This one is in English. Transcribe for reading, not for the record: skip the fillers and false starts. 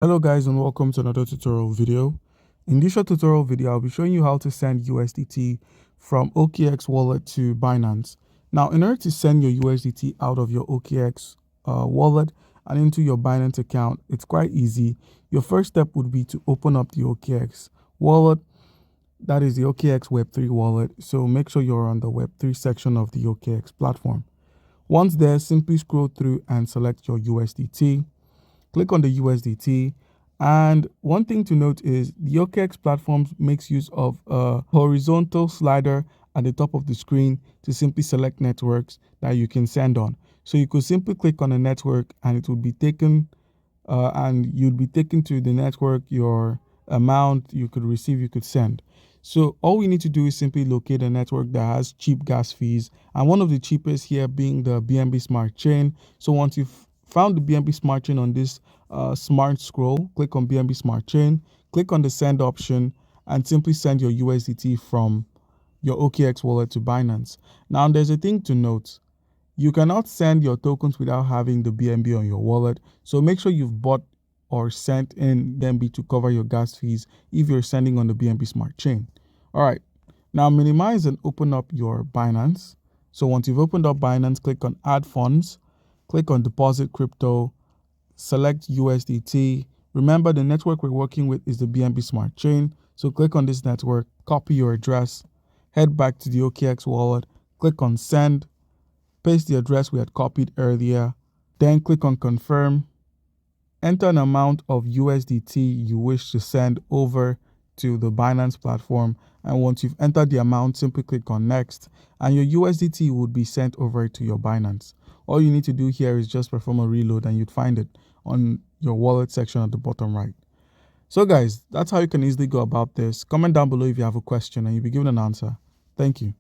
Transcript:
Hello guys and welcome to another tutorial video. In this short tutorial video, I'll be showing you how to send USDT from OKX wallet to Binance. Now, in order to send your USDT out of your OKX wallet and into your Binance account, it's quite easy. Your first step would be to open up the OKX wallet. That is the OKX Web3 wallet. So make sure you're on the Web3 section of the OKX platform. Once there, simply scroll through and select your USDT. Click on the USDT. And one thing to note is the OKX platform makes use of a horizontal slider at the top of the screen to simply select networks that you can send on. So you could simply click on a network and it will be taken and you'd be taken to the network, your amount you could receive, you could send. So all we need to do is simply locate a network that has cheap gas fees, and one of the cheapest here being the BNB Smart Chain. So once you've found the BNB Smart Chain on this smart scroll, click on BNB Smart Chain, click on the send option, and simply send your USDT from your OKX wallet to Binance. Now there's a thing to note. You cannot send your tokens without having the BNB on your wallet. So make sure you've bought or sent in BNB to cover your gas fees if you're sending on the BNB Smart Chain. All right. Now minimize and open up your Binance. So once you've opened up Binance, click on Add Funds, click on Deposit Crypto, select USDT. Remember, the network we're working with is the BNB Smart Chain. So click on this network, copy your address, head back to the OKX wallet, click on Send, paste the address we had copied earlier, then click on Confirm, enter an amount of USDT you wish to send over to the Binance platform, and once you've entered the amount, simply click on Next, and your USDT would be sent over to your Binance. All you need to do here is just perform a reload and you'd find it on your wallet section at the bottom right. So guys, that's how you can easily go about this. Comment down below if you have a question and you'll be given an answer. Thank you.